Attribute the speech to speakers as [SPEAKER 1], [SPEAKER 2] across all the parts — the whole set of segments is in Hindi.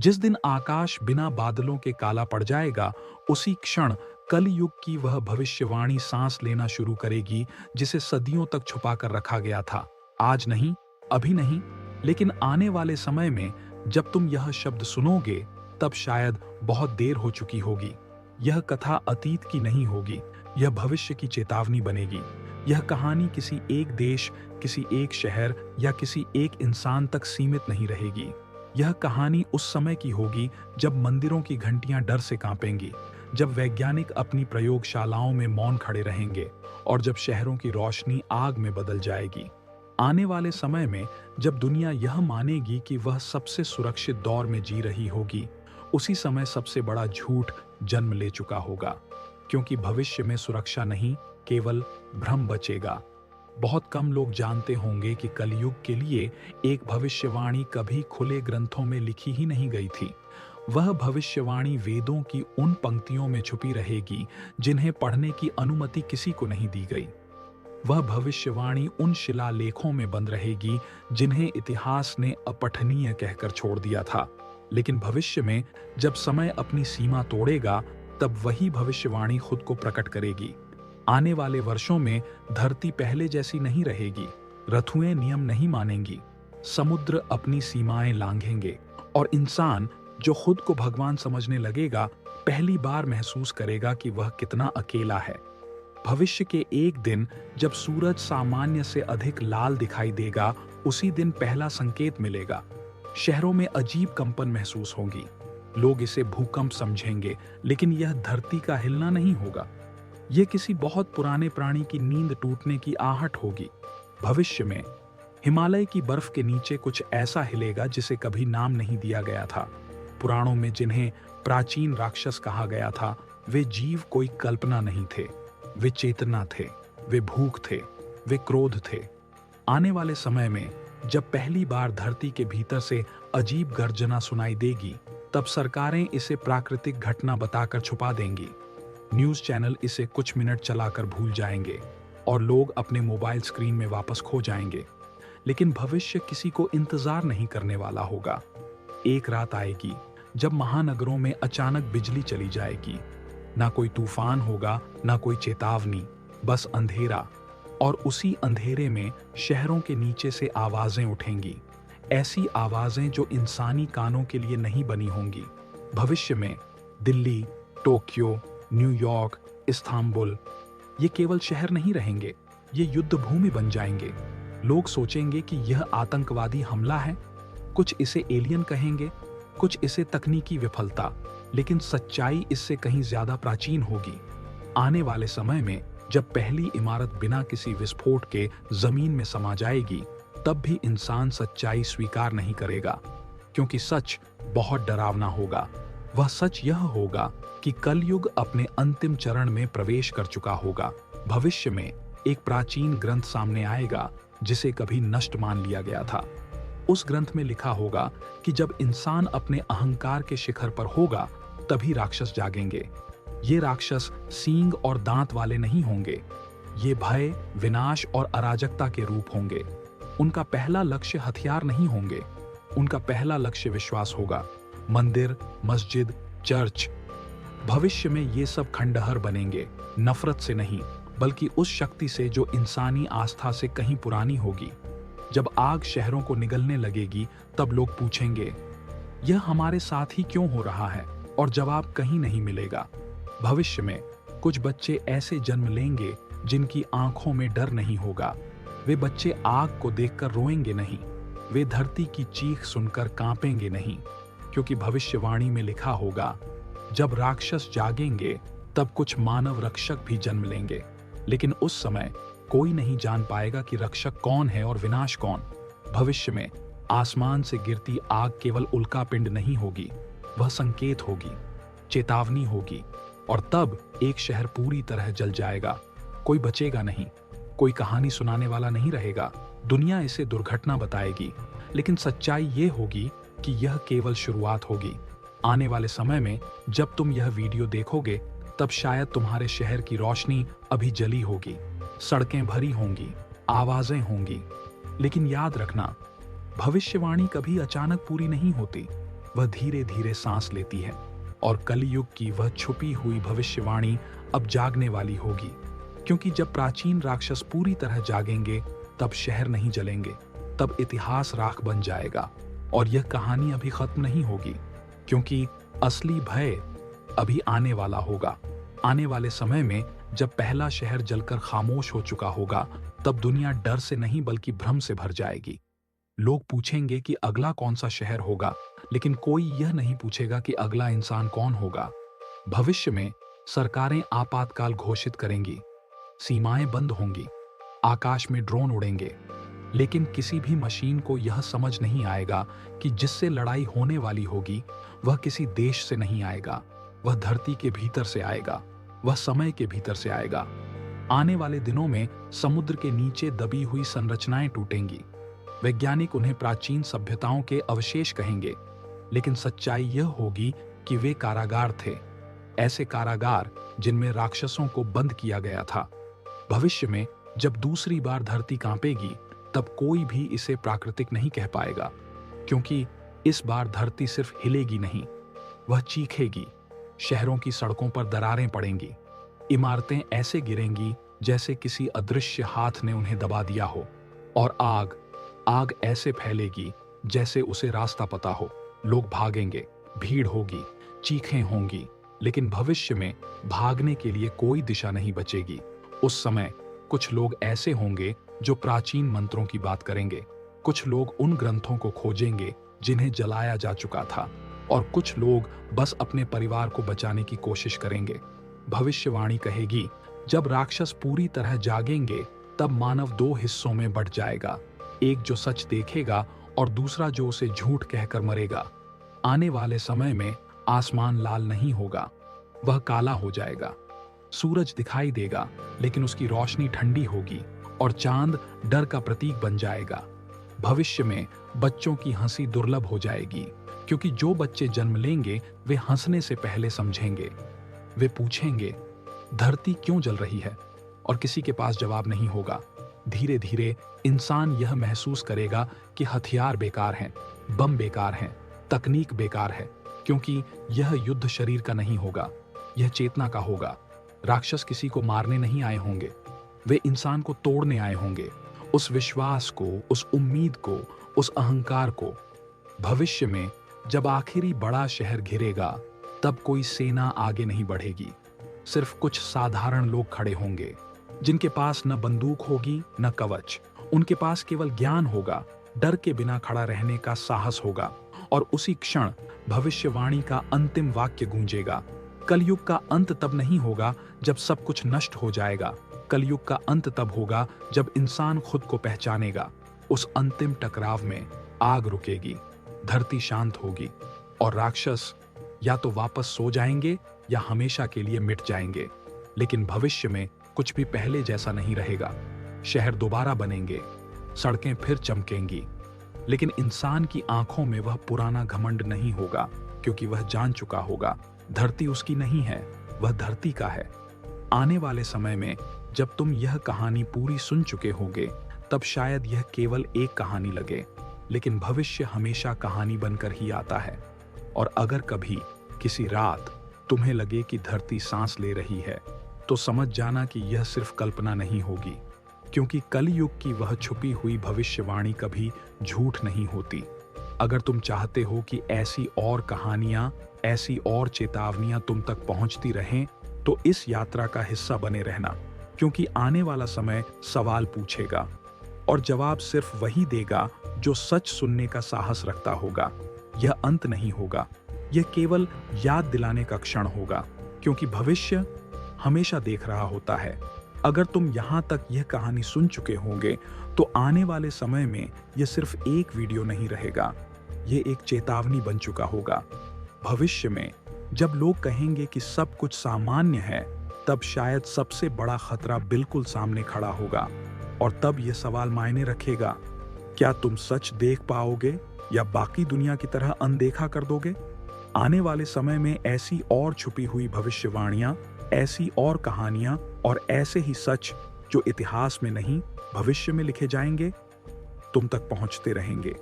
[SPEAKER 1] जिस दिन आकाश बिना बादलों के काला पड़ जाएगा, उसी क्षण कलयुग की वह भविष्यवाणी सांस लेना शुरू करेगी, जिसे सदियों तक छुपा कर रखा गया था। आज नहीं, अभी नहीं, लेकिन आने वाले समय में जब तुम यह शब्द सुनोगे, तब शायद बहुत देर हो चुकी होगी। यह कथा अतीत की नहीं होगी, यह भविष्य की चेतावनी बनेगी। यह कहानी किसी एक देश, किसी एक शहर या किसी एक इंसान तक सीमित नहीं रहेगी। यह कहानी उस समय की होगी जब मंदिरों की घंटियां डर से कांपेंगी, जब वैज्ञानिक अपनी प्रयोगशालाओं में मौन खड़े रहेंगे और जब शहरों की रोशनी आग में बदल जाएगी। आने वाले समय में जब दुनिया यह मानेगी कि वह सबसे सुरक्षित दौर में जी रही होगी, उसी समय सबसे बड़ा झूठ जन्म ले चुका होगा। क्योंकि भविष्य में सुरक्षा नहीं, केवल भ्रम बचेगा। बहुत कम लोग जानते होंगे कि कलयुग के लिए एक भविष्यवाणी कभी खुले ग्रंथों में लिखी ही नहीं गई थी। वह भविष्यवाणी वेदों की उन पंक्तियों में छुपी रहेगी जिन्हें पढ़ने की अनुमति किसी को नहीं दी गई। वह भविष्यवाणी उन शिलालेखों में बंद रहेगी जिन्हें इतिहास ने अपठनीय कहकर छोड़ दिया था। लेकिन भविष्य में जब समय अपनी सीमा तोड़ेगा, तब वही भविष्यवाणी खुद को प्रकट करेगी। आने वाले वर्षों में धरती पहले जैसी नहीं रहेगी, रथुएं नियम नहीं मानेंगी, समुद्र अपनी सीमाएं लांघेंगे और इंसान जो खुद को भगवान समझने लगेगा, पहली बार महसूस करेगा कि वह कितना अकेला है। भविष्य के एक दिन जब सूरज सामान्य से अधिक लाल दिखाई देगा, उसी दिन पहला संकेत मिलेगा। शहरों में अजीब कंपन महसूस होंगी। लोग इसे भूकंप समझेंगे, लेकिन यह धरती का हिलना नहीं होगा। यह किसी बहुत पुराने प्राणी की नींद टूटने की आहट होगी। भविष्य में हिमालय की बर्फ के नीचे कुछ ऐसा हिलेगा जिसे कभी नाम नहीं दिया गया था। पुराणों में जिन्हें प्राचीन राक्षस कहा गया था, वे जीव कोई कल्पना नहीं थे। वे चेतना थे, वे भूख थे, वे क्रोध थे। आने वाले समय में जब पहली बार धरती के भीतर से अजीब गर्जना सुनाई देगी, तब सरकारें इसे प्राकृतिक घटना बताकर छुपा देंगी। न्यूज़ चैनल इसे कुछ मिनट चलाकर भूल जाएंगे और लोग अपने मोबाइल स्क्रीन में वापस खो जाएंगे। लेकिन भविष्य किसी को इंतजार नहीं करने वाला होगा। एक रात आएगी जब महानगरों में अचानक बिजली चली जाएगी। ना कोई तूफान होगा, ना कोई चेतावनी, बस अंधेरा। और उसी अंधेरे में शहरों के नीचे से आवाजें उठेंगी, ऐसी आवाजें जो इंसानी कानों के लिए नहीं बनी होंगी। भविष्य में दिल्ली, टोक्यो, न्यूयॉर्क, इस्तांबुल, ये केवल शहर नहीं रहेंगे, ये युद्ध भूमि बन जाएंगे। लोग सोचेंगे कि यह आतंकवादी हमला है, कुछ इसे एलियन कहेंगे, कुछ इसे तकनीकी विफलता, लेकिन सच्चाई इससे कहीं ज्यादा प्राचीन होगी। आने वाले समय में जब पहली इमारत बिना किसी विस्फोट के जमीन में समा जाएगी, तब भी इंसान सच्चाई स्वीकार नहीं करेगा, क्योंकि सच बहुत डरावना होगा। वह सच यह होगा कि कलयुग अपने अंतिम चरण में प्रवेश कर चुका होगा। भविष्य में एक प्राचीन ग्रंथ सामने आएगा जिसे कभी नष्ट मान लिया गया था। उस ग्रंथ में लिखा होगा कि जब इंसान अपने अहंकार के शिखर पर होगा, तभी राक्षस जागेंगे। ये राक्षस सींग और दांत वाले नहीं होंगे। ये भय, विनाश और अराजकता के रूप होंगे। उनका पहला लक्ष्य हथियार नहीं होंगे, उनका पहला लक्ष्य विश्वास होगा। मंदिर, मस्जिद, चर्च। भविष्य में ये सब खंडहर बनेंगे, नफरत से नहीं, बल्कि उस शक्ति से जो इंसानी आस्था से कहीं पुरानी होगी। जब आग शहरों को निगलने लगेगी, तब लोग पूछेंगे, यह हमारे साथ ही क्यों हो रहा है? और जवाब कहीं नहीं मिलेगा। भविष्य में कुछ बच्चे ऐसे जन्म लेंगे जिनकी आंखों में डर नहीं होगा। वे बच्चे आग को देखकर रोएंगे नहीं, वे धरती की चीख सुनकर कांपेंगे नहीं, क्योंकि भविष्यवाणी में लिखा होगा, जब राक्षस जागेंगे तब कुछ मानव रक्षक भी जन्म लेंगे। लेकिन उस समय कोई नहीं जान पाएगा कि रक्षक कौन है और विनाश कौन। भविष्य में आसमान से गिरती आग केवल उल्कापिंड नहीं होगी, वह संकेत होगी, चेतावनी होगी। और तब एक शहर पूरी तरह जल जाएगा। कोई बचेगा नहीं, कोई कहानी सुनाने वाला नहीं रहेगा। दुनिया इसे दुर्घटना बताएगी, लेकिन सच्चाई ये होगी कि यह केवल शुरुआत होगी। आने वाले समय में जब तुम यह वीडियो देखोगे, तब शायद तुम्हारे शहर की रोशनी अभी जली होगी, सड़कें भरी होंगी, आवाजें होंगी। लेकिन याद रखना, भविष्यवाणी कभी अचानक पूरी नहीं होती। वह धीरे धीरे सांस लेती है और कलयुग की वह छुपी हुई भविष्यवाणी अब जागने वाली होगी। क्योंकि जब प्राचीन राक्षस पूरी तरह जागेंगे तब शहर नहीं जलेंगे, तब इतिहास राख बन जाएगा और यह कहानी अभी खत्म नहीं होगी, क्योंकि असली भय अभी आने वाला होगा। आने वाले समय में जब पहला शहर जलकर खामोश हो चुका होगा, तब दुनिया डर से नहीं बल्कि भ्रम से भर जाएगी। लोग पूछेंगे कि अगला कौन सा शहर होगा, लेकिन कोई यह नहीं पूछेगा कि अगला इंसान कौन होगा। भविष्य में सरकारें आपातकाल घोषित करेंगी, सीमाएं बंद होंगी, आकाश में ड्रोन उड़ेंगे, लेकिन किसी भी मशीन को यह समझ नहीं आएगा कि जिससे लड़ाई होने वाली होगी वह किसी देश से नहीं आएगा, वह धरती के भीतर से आएगा, वह समय के भीतर से आएगा। आने वाले दिनों में समुद्र के नीचे दबी हुई संरचनाएं टूटेंगी। वैज्ञानिक उन्हें प्राचीन सभ्यताओं के अवशेष कहेंगे, लेकिन सच्चाई यह होगी कि वे कारागार थे, ऐसे कारागार जिनमें राक्षसों को बंद किया गया था। भविष्य में जब दूसरी बार धरती कांपेगी, तब कोई भी इसे प्राकृतिक नहीं कह पाएगा, क्योंकि इस बार धरती सिर्फ हिलेगी नहीं, वह चीखेगी। शहरों की सड़कों पर दरारें पड़ेंगी, इमारतें ऐसे गिरेंगी जैसे किसी अदृश्य हाथ ने उन्हें दबा दिया हो, और आग ऐसे फैलेगी जैसे उसे रास्ता पता हो। लोग भागेंगे, भीड़ होगी, चीखें होंगी, लेकिन भविष्य में भागने के लिए कोई दिशा नहीं बचेगी। उस समय कुछ लोग ऐसे होंगे जो प्राचीन मंत्रों की बात करेंगे, कुछ लोग उन ग्रंथों को खोजेंगे जिन्हें जलाया जा चुका था, और कुछ लोग बस अपने परिवार को बचाने की कोशिश करेंगे। भविष्यवाणी कहेगी, जब राक्षस पूरी तरह जागेंगे तब मानव दो हिस्सों में बंट जाएगा, एक जो सच देखेगा और दूसरा जो उसे झूठ कहकर मरेगा। आने वाले समय में आसमान लाल नहीं होगा, वह काला हो जाएगा। सूरज दिखाई देगा, लेकिन उसकी रोशनी ठंडी होगी और चांद डर का प्रतीक बन जाएगा। भविष्य में बच्चों की हंसी दुर्लभ हो जाएगी, क्योंकि जो बच्चे जन्म लेंगे वे हंसने से पहले समझेंगे। वे पूछेंगे, धरती क्यों जल रही है, और किसी के पास जवाब नहीं होगा। धीरे धीरे इंसान यह महसूस करेगा कि हथियार बेकार हैं, बम बेकार हैं, तकनीक बेकार है, क्योंकि यह युद्ध शरीर का नहीं होगा, यह चेतना का होगा। राक्षस किसी को मारने नहीं आए होंगे, वे इंसान को तोड़ने आए होंगे, उस विश्वास को, उस उम्मीद को, उस अहंकार को। भविष्य में जब आखिरी बड़ा शहर घिरेगा, तब कोई सेना आगे नहीं बढ़ेगी, सिर्फ कुछ साधारण लोग खड़े होंगे, जिनके पास न बंदूक होगी न कवच। उनके पास केवल ज्ञान होगा, डर के बिना खड़ा रहने का साहस होगा, और उसी क्षण भविष्यवाणी का अंतिम वाक्य गूंजेगा। कलयुग का अंत तब नहीं होगा जब सब कुछ नष्ट हो जाएगा, कलयुग का अंत तब होगा जब इंसान खुद को पहचानेगा। उस अंतिम टकराव में आग रुकेगी, धरती शांत होगी, और राक्षस या तो वापस सो जाएंगे या हमेशा के लिए मिट जाएंगे। लेकिन भविष्य में कुछ भी पहले जैसा नहीं रहेगा। शहर दोबारा बनेंगे, सड़कें फिर चमकेंगी, लेकिन इंसान की आंखों में वह पुराना घमंड नहीं होगा, क्योंकि वह जान चुका होगा धरती उसकी नहीं है, वह धरती का है। आने वाले समय में जब तुम यह कहानी पूरी सुन चुके होगे, तब शायद यह केवल एक कहानी लगे, लेकिन भविष्य हमेशा कहानी बनकर ही आता है। और अगर कभी किसी रात तुम्हें लगे कि धरती सांस ले रही है, तो समझ जाना कि यह सिर्फ कल्पना नहीं होगी, क्योंकि कलयुग की वह छुपी हुई भविष्यवाणी कभी झूठ नहीं होती। अगर तुम चाहते हो कि ऐसी और कहानियां, ऐसी और चेतावनियां तुम तक पहुंचती रहें, तो इस यात्रा का हिस्सा बने रहना, क्योंकि आने वाला समय सवाल पूछेगा और जवाब सिर्फ वही देगा जो सच सुनने का साहस रखता होगा। यह अंत नहीं होगा, यह केवल याद दिलाने का क्षण होगा, क्योंकि भविष्य हमेशा देख रहा होता है। अगर तुम यहां तक यह कहानी सुन चुके होंगे, तो आने वाले समय में यह सिर्फ एक वीडियो नहीं रहेगा, यह एक चेतावनी बन चुका होगा। भविष्य में जब लोग कहेंगे कि सब कुछ सामान्य है, तब शायद सबसे बड़ा खतरा बिल्कुल सामने खड़ा होगा, और तब यह सवाल मायने रखेगा, क्या तुम सच देख पाओगे या बाकी दुनिया की तरह अनदेखा कर दोगे? आने वाले समय में ऐसी और छुपी हुई भविष्यवाणियां, ऐसी और कहानियां और ऐसे ही सच जो इतिहास में नहीं भविष्य में लिखे जाएंगे, तुम तक पहुंचते रहेंगे।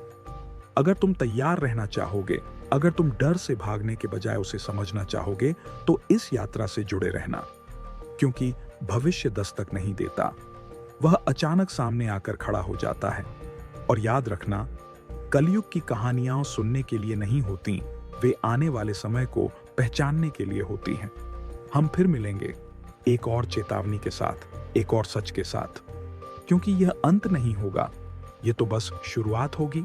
[SPEAKER 1] अगर तुम तैयार रहना चाहोगे, अगर तुम डर से भागने के बजाय उसे समझना चाहोगे तो इस यात्रा से जुड़े रहना, क्योंकि भविष्य दस्तक नहीं देता, वह अचानक सामने आकर खड़ा हो जाता है। और याद रखना, कलयुग की कहानियां सुनने के लिए नहीं होती, वे आने वाले समय को पहचानने के लिए होती हैं। हम फिर मिलेंगे एक और चेतावनी के साथ, एक और सच के साथ, क्योंकि यह अंत नहीं होगा, ये तो बस शुरुआत होगी।